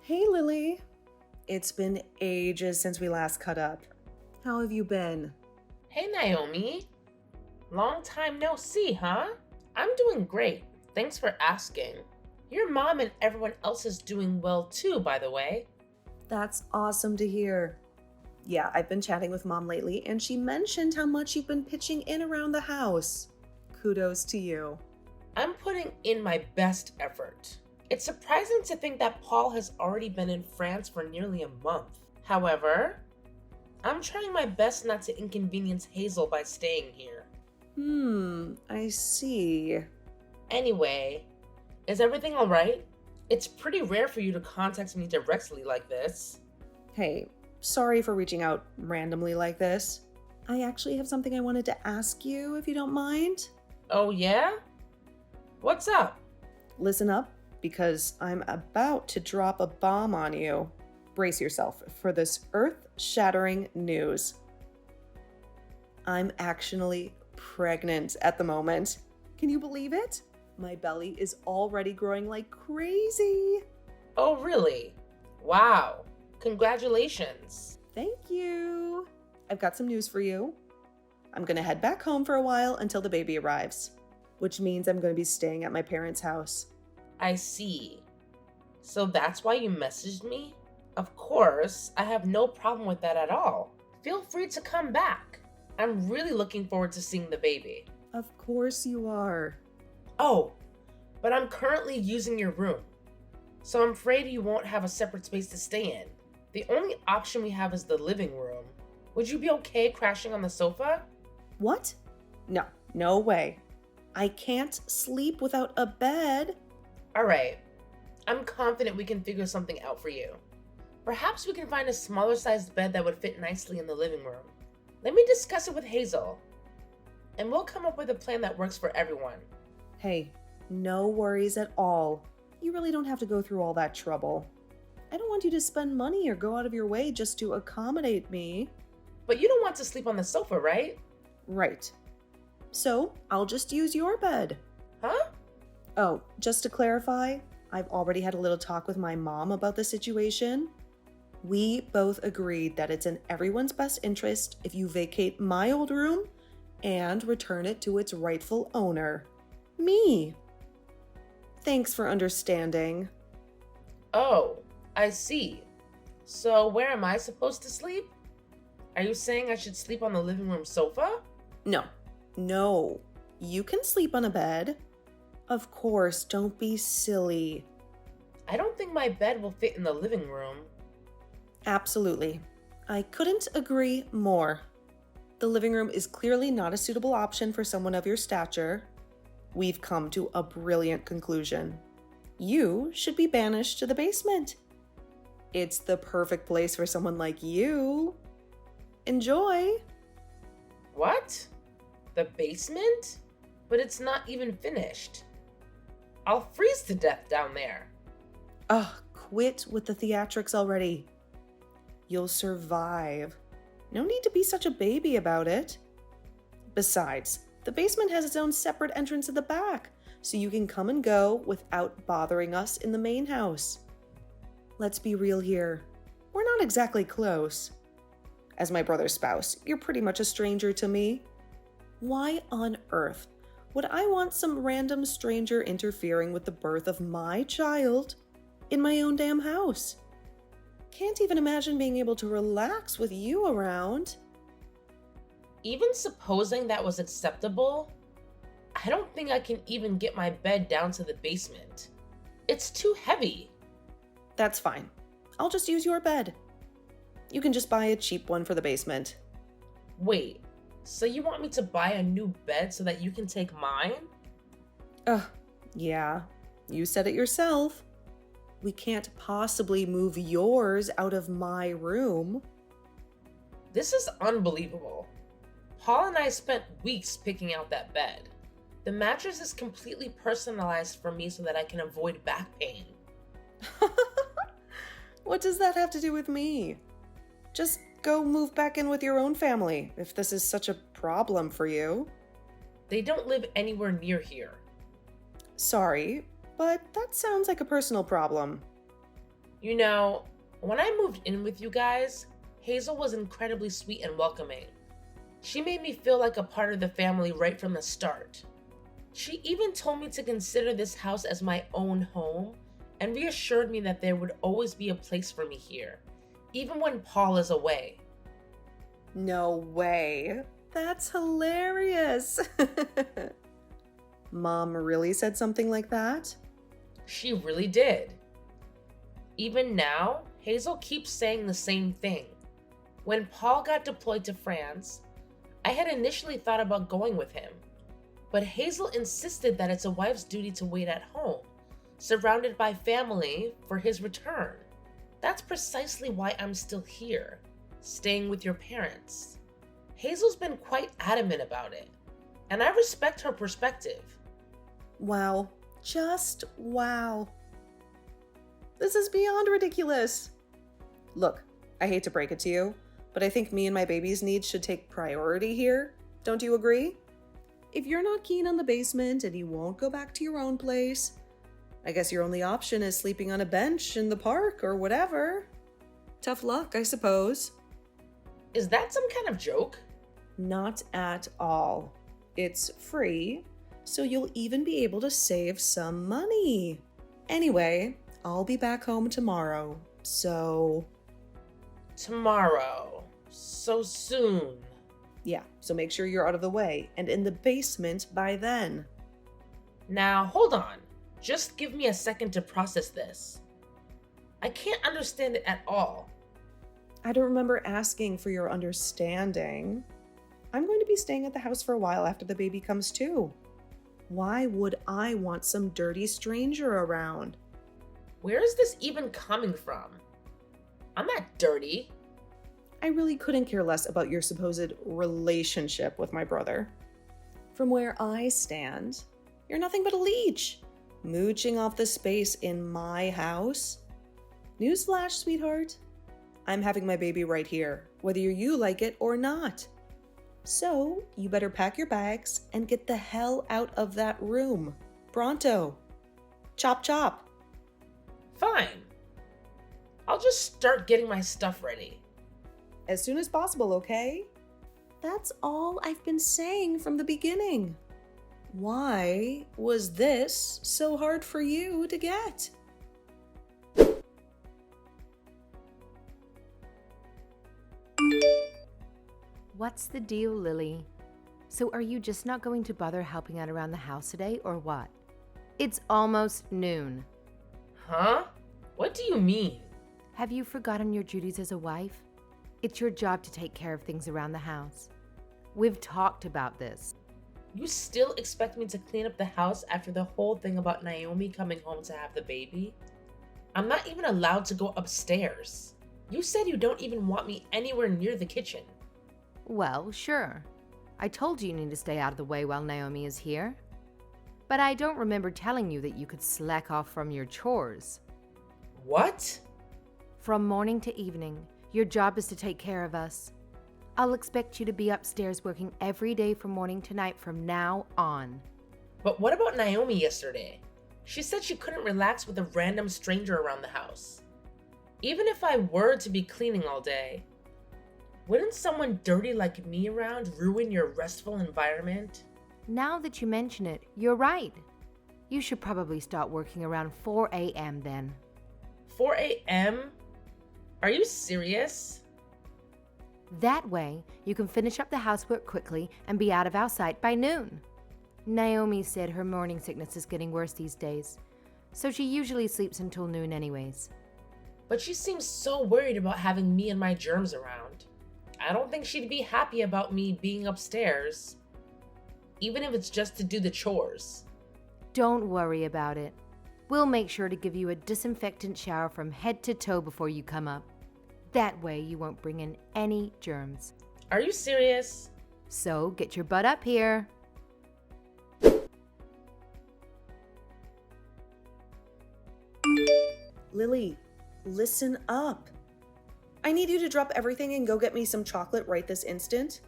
Hey Lily, it's been ages since we last caught up. How have you been? Hey Naomi, long time no see, huh? I'm doing great. Thanks for asking. Your mom and everyone else is doing well too, by the way. That's awesome to hear. Yeah, I've been chatting with Mom lately, and she mentioned how much you've been pitching in around the house. Kudos to you. I'm putting in my best effort. It's surprising to think that Paul has already been in France for nearly a month. However, I'm trying my best not to inconvenience Hazel by staying here. I see. Anyway, is everything alright? It's pretty rare for you to contact me directly like this. Hey, sorry for reaching out randomly like this. I actually have something I wanted to ask you, if you don't mind. Oh yeah? What's up? Listen up, because I'm about to drop a bomb on you. Brace yourself for this earth-shattering news. I'm actually pregnant at the moment. Can you believe it? My belly is already growing like crazy. Oh, really? Wow. Congratulations. Thank you. I've got some news for you. I'm gonna head back home for a while until the baby arrives, which means I'm gonna be staying at my parents' house. I see. So that's why you messaged me? Of course, I have no problem with that at all. Feel free to come back. I'm really looking forward to seeing the baby. Of course you are. Oh, but I'm currently using your room, so I'm afraid you won't have a separate space to stay in. The only option we have is the living room. Would you be okay crashing on the sofa? What? No way. I can't sleep without a bed. Alright, I'm confident we can figure something out for you. Perhaps we can find a smaller sized bed that would fit nicely in the living room. Let me discuss it with Hazel, and we'll come up with a plan that works for everyone. Hey, no worries at all. You really don't have to go through all that trouble. I don't want you to spend money or go out of your way just to accommodate me. But you don't want to sleep on the sofa, right? Right. So, I'll just use your bed. Huh? Oh, just to clarify, I've already had a little talk with my mom about the situation. We both agreed that it's in everyone's best interest if you vacate my old room and return it to its rightful owner, me. Thanks for understanding. Oh, I see. So where am I supposed to sleep? Are you saying I should sleep on the living room sofa? No. You can sleep on a bed. Of course, don't be silly. I don't think my bed will fit in the living room. Absolutely. I couldn't agree more. The living room is clearly not a suitable option for someone of your stature. We've come to a brilliant conclusion. You should be banished to the basement. It's the perfect place for someone like you. Enjoy. What? The basement? But it's not even finished. I'll freeze to death down there. Ugh, quit with the theatrics already. You'll survive. No need to be such a baby about it. Besides, the basement has its own separate entrance at the back, so you can come and go without bothering us in the main house. Let's be real here. We're not exactly close. As my brother's spouse, you're pretty much a stranger to me. Why on earth would I want some random stranger interfering with the birth of my child in my own damn house? Can't even imagine being able to relax with you around. Even supposing that was acceptable, I don't think I can even get my bed down to the basement. It's too heavy. That's fine. I'll just use your bed. You can just buy a cheap one for the basement. Wait, so you want me to buy a new bed so that you can take mine? Yeah. You said it yourself. We can't possibly move yours out of my room. This is unbelievable. Paul and I spent weeks picking out that bed. The mattress is completely personalized for me so that I can avoid back pain. What does that have to do with me? Just go move back in with your own family if this is such a problem for you. They don't live anywhere near here. Sorry, but that sounds like a personal problem. You know, when I moved in with you guys, Hazel was incredibly sweet and welcoming. She made me feel like a part of the family right from the start. She even told me to consider this house as my own home and reassured me that there would always be a place for me here, even when Paul is away. No way. That's hilarious. Mom really said something like that? She really did. Even now, Hazel keeps saying the same thing. When Paul got deployed to France, I had initially thought about going with him, but Hazel insisted that it's a wife's duty to wait at home, surrounded by family, for his return. That's precisely why I'm still here, staying with your parents. Hazel's been quite adamant about it, and I respect her perspective. Wow. Just wow. This is beyond ridiculous. Look, I hate to break it to you, but I think me and my baby's needs should take priority here. Don't you agree? If you're not keen on the basement and you won't go back to your own place, I guess your only option is sleeping on a bench in the park or whatever. Tough luck, I suppose. Is that some kind of joke? Not at all. It's free, so you'll even be able to save some money. Anyway, I'll be back home tomorrow, so... Tomorrow. So soon. Yeah, so make sure you're out of the way and in the basement by then. Now, hold on. Just give me a second to process this. I can't understand it at all. I don't remember asking for your understanding. I'm going to be staying at the house for a while after the baby comes too. Why would I want some dirty stranger around? Where is this even coming from? I'm not dirty. I really couldn't care less about your supposed relationship with my brother. From where I stand, you're nothing but a leech, mooching off the space in my house. Newsflash, sweetheart. I'm having my baby right here, whether you like it or not. So, you better pack your bags and get the hell out of that room. Pronto. Chop chop. Fine. I'll just start getting my stuff ready. As soon as possible, okay? That's all I've been saying from the beginning. Why was this so hard for you to get? What's the deal, Lily? So are you just not going to bother helping out around the house today, or what? It's almost noon. Huh? What do you mean? Have you forgotten your duties as a wife? It's your job to take care of things around the house. We've talked about this. You still expect me to clean up the house after the whole thing about Naomi coming home to have the baby? I'm not even allowed to go upstairs. You said you don't even want me anywhere near the kitchen. Well, sure. I told you need to stay out of the way while Naomi is here. But I don't remember telling you that you could slack off from your chores. What? From morning to evening, your job is to take care of us. I'll expect you to be upstairs working every day from morning to night from now on. But what about Naomi yesterday? She said she couldn't relax with a random stranger around the house. Even if I were to be cleaning all day, wouldn't someone dirty like me around ruin your restful environment? Now that you mention it, you're right. You should probably start working around 4 a.m. then. 4 a.m.? Are you serious? That way, you can finish up the housework quickly and be out of our sight by noon. Naomi said her morning sickness is getting worse these days, so she usually sleeps until noon anyways. But she seems so worried about having me and my germs around. I don't think she'd be happy about me being upstairs, even if it's just to do the chores. Don't worry about it. We'll make sure to give you a disinfectant shower from head to toe before you come up. That way you won't bring in any germs. Are you serious? So get your butt up here. Lily, listen up. I need you to drop everything and go get me some chocolate right this instant.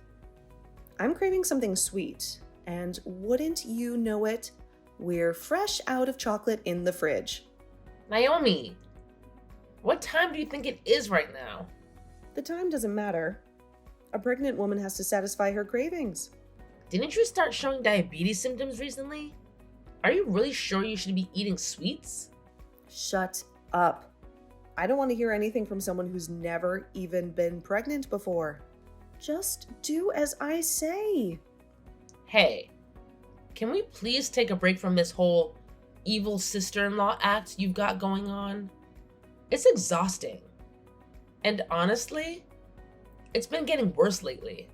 I'm craving something sweet, and wouldn't you know it, we're fresh out of chocolate in the fridge. Naomi, What time do you think it is right now? The time doesn't matter. A pregnant woman has to satisfy her cravings. Didn't you start showing diabetes symptoms recently? Are you really sure you should be eating sweets? Shut up. I don't want to hear anything from someone who's never even been pregnant before. Just do as I say. Hey, can we please take a break from this whole evil sister-in-law act you've got going on? It's exhausting. And honestly, it's been getting worse lately.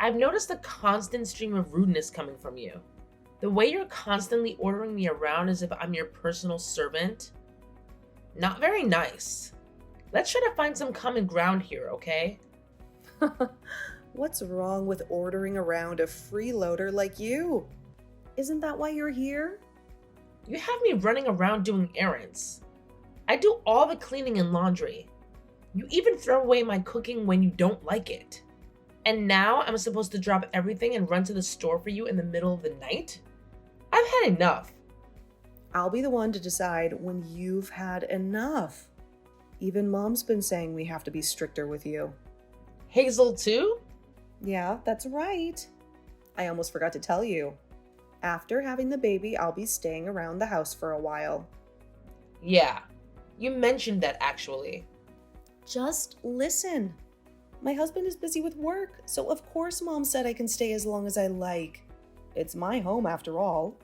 I've noticed a constant stream of rudeness coming from you. The way you're constantly ordering me around as if I'm your personal servant. Not very nice. Let's try to find some common ground here, okay? What's wrong with ordering around a freeloader like you? Isn't that why you're here? You have me running around doing errands. I do all the cleaning and laundry. You even throw away my cooking when you don't like it. And now I'm supposed to drop everything and run to the store for you in the middle of the night? I've had enough. I'll be the one to decide when you've had enough. Even Mom's been saying we have to be stricter with you. Hazel too? Yeah, that's right. I almost forgot to tell you. After having the baby, I'll be staying around the house for a while. Yeah, you mentioned that actually. Just listen. My husband is busy with work, so of course Mom said I can stay as long as I like. It's my home after all.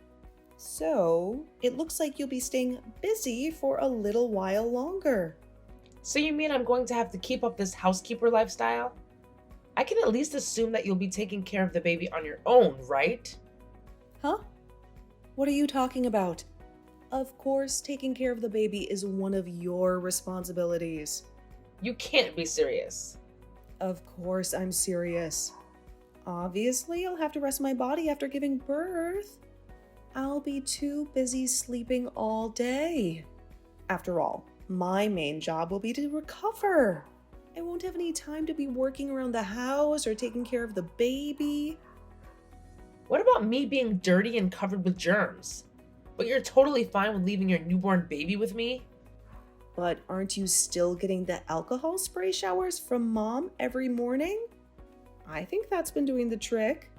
So, it looks like you'll be staying busy for a little while longer. So you mean I'm going to have to keep up this housekeeper lifestyle? I can at least assume that you'll be taking care of the baby on your own, right? Huh? What are you talking about? Of course, taking care of the baby is one of your responsibilities. You can't be serious. Of course I'm serious. Obviously, I'll have to rest my body after giving birth. I'll be too busy sleeping all day. After all, my main job will be to recover. I won't have any time to be working around the house or taking care of the baby. What about me being dirty and covered with germs? But you're totally fine with leaving your newborn baby with me? But aren't you still getting the alcohol spray showers from Mom every morning? I think that's been doing the trick.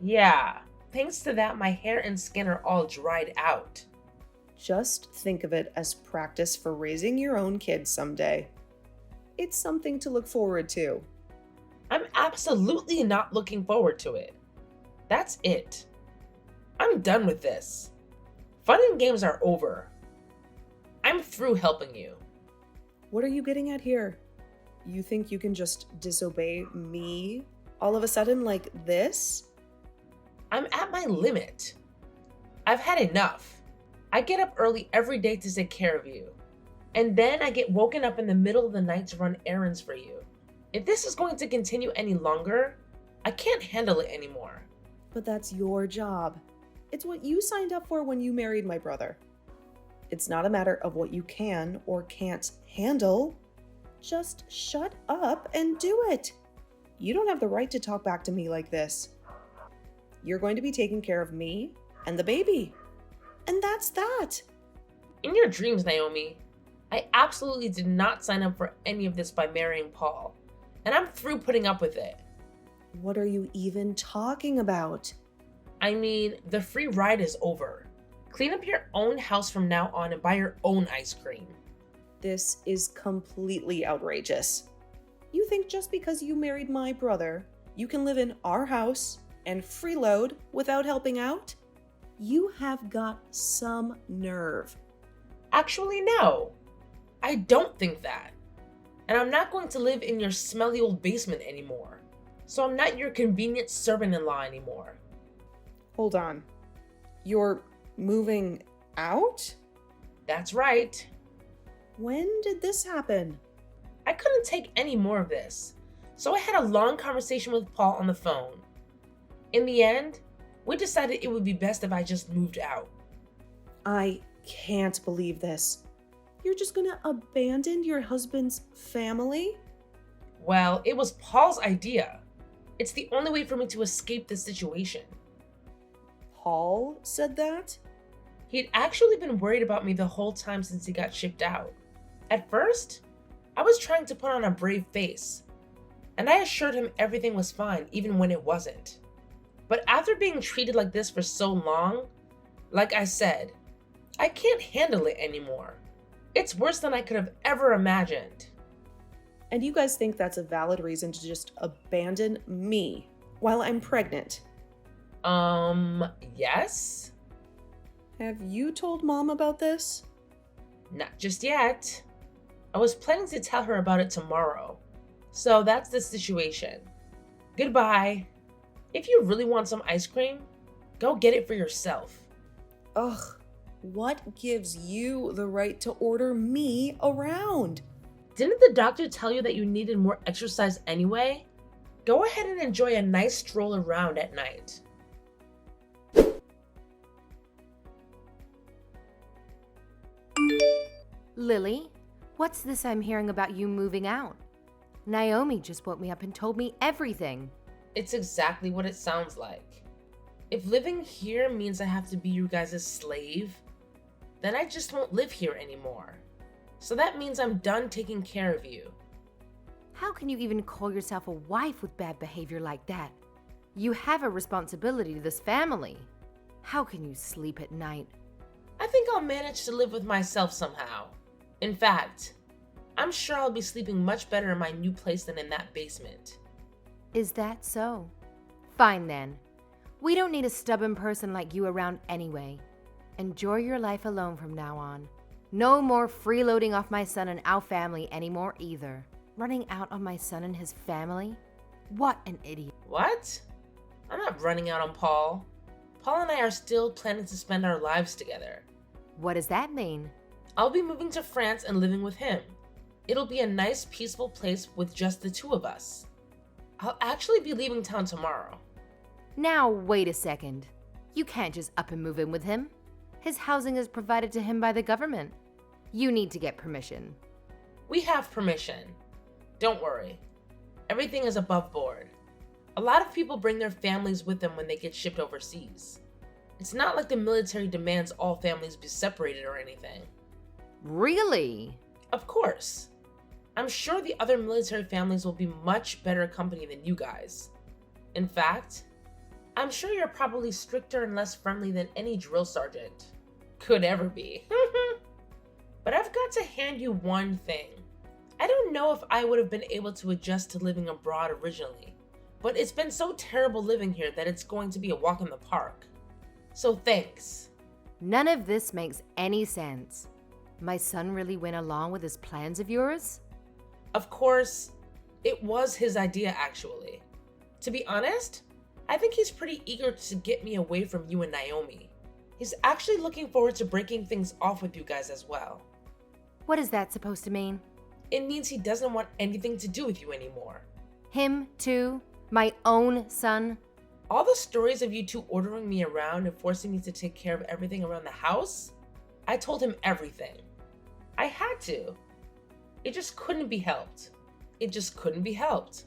Yeah, thanks to that, my hair and skin are all dried out. Just think of it as practice for raising your own kids someday. It's something to look forward to. I'm absolutely not looking forward to it. That's it. I'm done with this. Fun and games are over. I'm through helping you. What are you getting at here? You think you can just disobey me all of a sudden like this? I'm at my limit. I've had enough. I get up early every day to take care of you. And then I get woken up in the middle of the night to run errands for you. If this is going to continue any longer, I can't handle it anymore. But that's your job. It's what you signed up for when you married my brother. It's not a matter of what you can or can't handle. Just shut up and do it. You don't have the right to talk back to me like this. You're going to be taking care of me and the baby. And that's that. In your dreams, Naomi, I absolutely did not sign up for any of this by marrying Paul. And I'm through putting up with it. What are you even talking about? I mean, the free ride is over. Clean up your own house from now on and buy your own ice cream. This is completely outrageous. You think just because you married my brother, you can live in our house and freeload without helping out? You have got some nerve. Actually, no. I don't think that. And I'm not going to live in your smelly old basement anymore. So I'm not your convenient servant-in-law anymore. Hold on. You're moving out? That's right. When did this happen? I couldn't take any more of this. So I had a long conversation with Paul on the phone. In the end, we decided it would be best if I just moved out. I can't believe this. You're just gonna abandon your husband's family? Well, it was Paul's idea. It's the only way for me to escape this situation. Paul said that? He'd actually been worried about me the whole time since he got shipped out. At first, I was trying to put on a brave face, and I assured him everything was fine even when it wasn't. But after being treated like this for so long, like I said, I can't handle it anymore. It's worse than I could have ever imagined. And you guys think that's a valid reason to just abandon me while I'm pregnant? Yes? Have you told Mom about this? Not just yet. I was planning to tell her about it tomorrow. So that's the situation. Goodbye. If you really want some ice cream, go get it for yourself. Ugh, what gives you the right to order me around? Didn't the doctor tell you that you needed more exercise anyway? Go ahead and enjoy a nice stroll around at night. Lily, what's this I'm hearing about you moving out? Naomi just woke me up and told me everything. It's exactly what it sounds like. If living here means I have to be you guys' slave, then I just won't live here anymore. So that means I'm done taking care of you. How can you even call yourself a wife with bad behavior like that? You have a responsibility to this family. How can you sleep at night? I think I'll manage to live with myself somehow. In fact, I'm sure I'll be sleeping much better in my new place than in that basement. Is that so? Fine then. We don't need a stubborn person like you around anyway. Enjoy your life alone from now on. No more freeloading off my son and our family anymore either. Running out on my son and his family? What an idiot. What? I'm not running out on Paul. Paul and I are still planning to spend our lives together. What does that mean? I'll be moving to France and living with him. It'll be a nice, peaceful place with just the two of us. I'll actually be leaving town tomorrow. Now, wait a second. You can't just up and move in with him. His housing is provided to him by the government. You need to get permission. We have permission. Don't worry. Everything is above board. A lot of people bring their families with them when they get shipped overseas. It's not like the military demands all families be separated or anything. Really? Of course. I'm sure the other military families will be much better company than you guys. In fact, I'm sure you're probably stricter and less friendly than any drill sergeant could ever be. But I've got to hand you one thing. I don't know if I would have been able to adjust to living abroad originally, but it's been so terrible living here that it's going to be a walk in the park. So thanks. None of this makes any sense. My son really went along with his plans of yours? Of course, it was his idea actually. To be honest, I think he's pretty eager to get me away from you and Naomi. He's actually looking forward to breaking things off with you guys as well. What is that supposed to mean? It means he doesn't want anything to do with you anymore. Him, too? My own son? All the stories of you two ordering me around and forcing me to take care of everything around the house, I told him everything. I had to. It just couldn't be helped. It just couldn't be helped.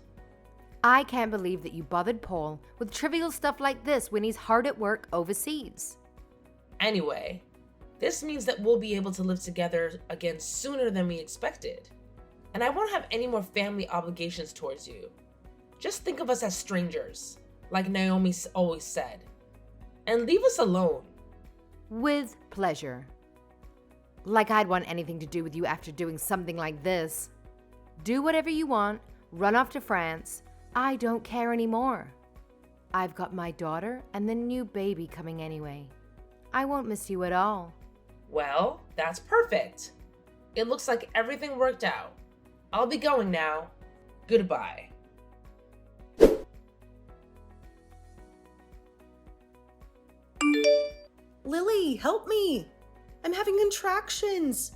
I can't believe that you bothered Paul with trivial stuff like this when he's hard at work overseas. Anyway, this means that we'll be able to live together again sooner than we expected. And I won't have any more family obligations towards you. Just think of us as strangers, like Naomi always said. And leave us alone. With pleasure. Like I'd want anything to do with you after doing something like this. Do whatever you want, run off to France. I don't care anymore. I've got my daughter and the new baby coming anyway. I won't miss you at all. Well, that's perfect. It looks like everything worked out. I'll be going now. Goodbye. Lily, help me! I'm having contractions.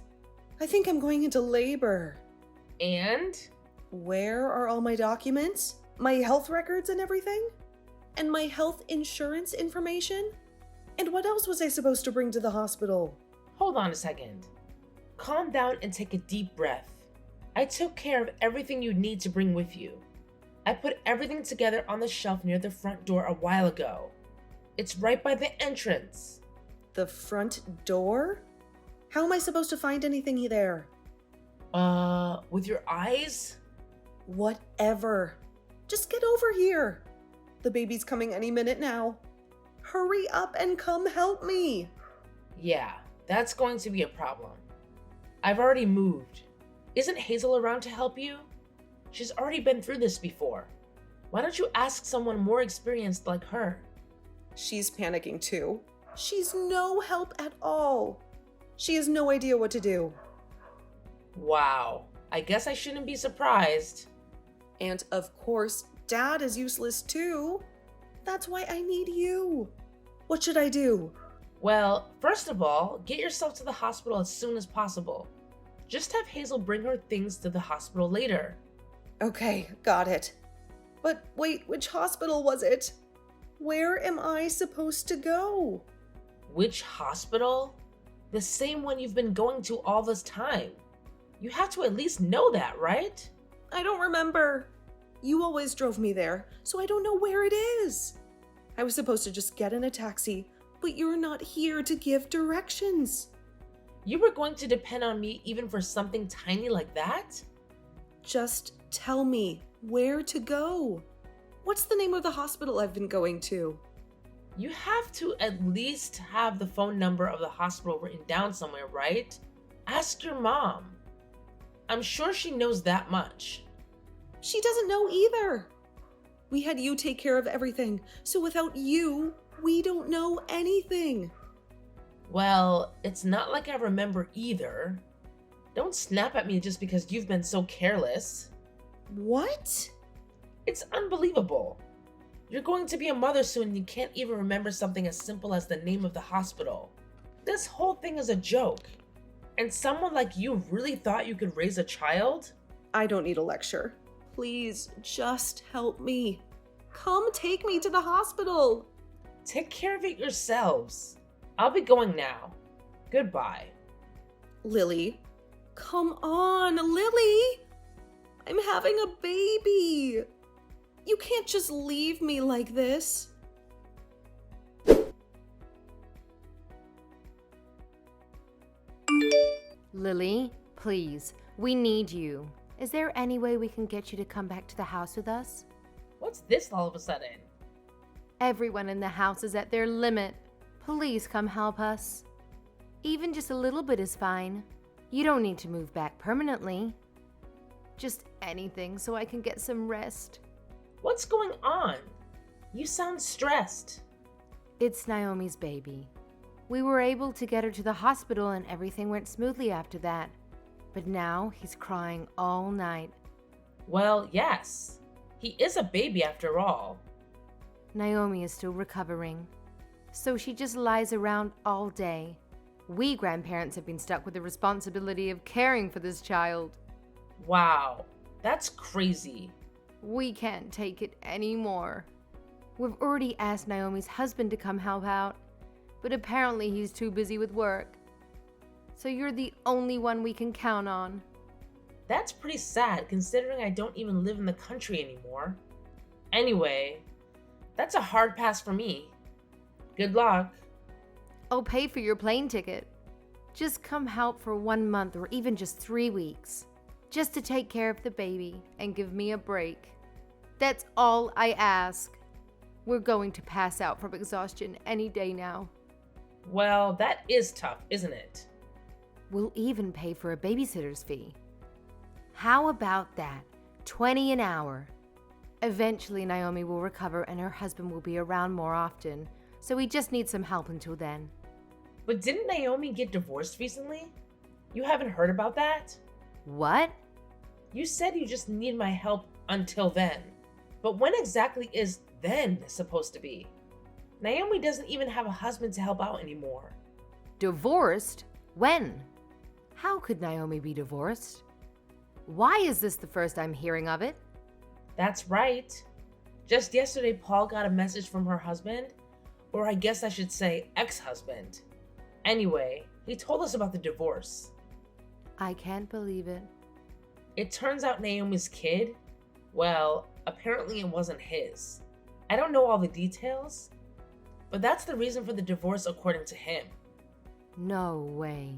I think I'm going into labor. And? Where are all my documents? My health records and everything? And my health insurance information? And what else was I supposed to bring to the hospital? Hold on a second. Calm down and take a deep breath. I took care of everything you need to bring with you. I put everything together on the shelf near the front door a while ago. It's right by the entrance. The front door? How am I supposed to find anything there? With your eyes? Whatever. Just get over here. The baby's coming any minute now. Hurry up and come help me. Yeah, that's going to be a problem. I've already moved. Isn't Hazel around to help you? She's already been through this before. Why don't you ask someone more experienced like her? She's panicking too. She's no help at all. She has no idea what to do. Wow, I guess I shouldn't be surprised. And of course, Dad is useless too. That's why I need you. What should I do? Well, first of all, get yourself to the hospital as soon as possible. Just have Hazel bring her things to the hospital later. Okay, got it. But wait, which hospital was it? Where am I supposed to go? Which hospital? The same one you've been going to all this time. You have to at least know that, right? I don't remember. You always drove me there, so I don't know where it is. I was supposed to just get in a taxi, but you're not here to give directions. You were going to depend on me even for something tiny like that? Just tell me where to go. What's the name of the hospital I've been going to? You have to at least have the phone number of the hospital written down somewhere, right? Ask your mom. I'm sure she knows that much. She doesn't know either. We had you take care of everything, so without you, we don't know anything. Well, it's not like I remember either. Don't snap at me just because you've been so careless. What? It's unbelievable. You're going to be a mother soon and you can't even remember something as simple as the name of the hospital. This whole thing is a joke. And someone like you really thought you could raise a child? I don't need a lecture. Please, just help me. Come take me to the hospital. Take care of it yourselves. I'll be going now. Goodbye. Lily. Come on, Lily. I'm having a baby. You can't just leave me like this. Lily, please, we need you. Is there any way we can get you to come back to the house with us? What's this all of a sudden? Everyone in the house is at their limit. Please come help us. Even just a little bit is fine. You don't need to move back permanently. Just anything so I can get some rest. What's going on? You sound stressed. It's Naomi's baby. We were able to get her to the hospital and everything went smoothly after that. But now he's crying all night. Well, yes. He is a baby after all. Naomi is still recovering, so she just lies around all day. We grandparents have been stuck with the responsibility of caring for this child. Wow, that's crazy. We can't take it anymore. We've already asked Naomi's husband to come help out, but apparently he's too busy with work. So you're the only one we can count on. That's pretty sad considering I don't even live in the country anymore. Anyway, that's a hard pass for me. Good luck. I'll pay for your plane ticket. Just come help for 1 month or even just 3 weeks. Just to take care of the baby and give me a break. That's all I ask. We're going to pass out from exhaustion any day now. Well, that is tough, isn't it? We'll even pay for a babysitter's fee. How about that? $20 an hour. Eventually, Naomi will recover and her husband will be around more often, so we just need some help until then. But didn't Naomi get divorced recently? You haven't heard about that? What? You said you just need my help until then. But when exactly is then supposed to be? Naomi doesn't even have a husband to help out anymore. Divorced? When? How could Naomi be divorced? Why is this the first I'm hearing of it? That's right. Just yesterday, Paul got a message from her husband, or I guess I should say ex-husband. Anyway, he told us about the divorce. I can't believe it. It turns out Naomi's kid, well, apparently it wasn't his. I don't know all the details, but that's the reason for the divorce according to him. No way.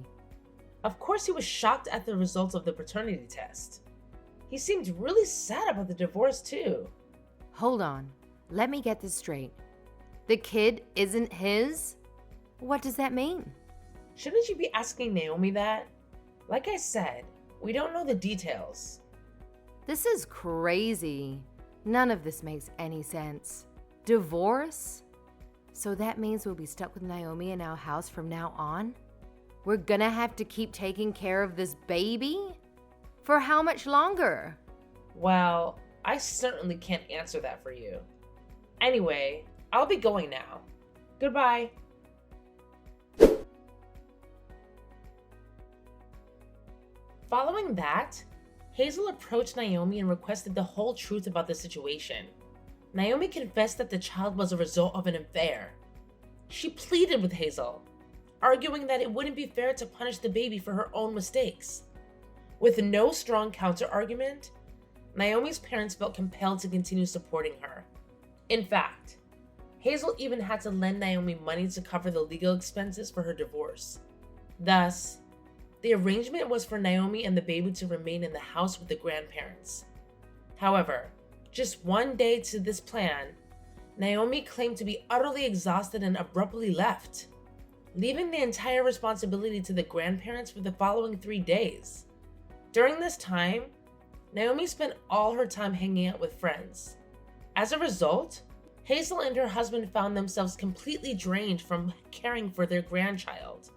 Of course, he was shocked at the results of the paternity test. He seemed really sad about the divorce, too. Hold on. Let me get this straight. The kid isn't his? What does that mean? Shouldn't you be asking Naomi that? Like I said, we don't know the details. This is crazy. None of this makes any sense. Divorce? So that means we'll be stuck with Naomi in our house from now on? We're gonna have to keep taking care of this baby? For how much longer? Well, I certainly can't answer that for you. Anyway, I'll be going now. Goodbye. Following that, Hazel approached Naomi and requested the whole truth about the situation. Naomi confessed that the child was a result of an affair. She pleaded with Hazel, arguing that it wouldn't be fair to punish the baby for her own mistakes. With no strong counter-argument, Naomi's parents felt compelled to continue supporting her. In fact, Hazel even had to lend Naomi money to cover the legal expenses for her divorce. Thus, the arrangement was for Naomi and the baby to remain in the house with the grandparents. However, just one day to this plan, Naomi claimed to be utterly exhausted and abruptly left, leaving the entire responsibility to the grandparents for the following 3 days. During this time, Naomi spent all her time hanging out with friends. As a result, Hazel and her husband found themselves completely drained from caring for their grandchild.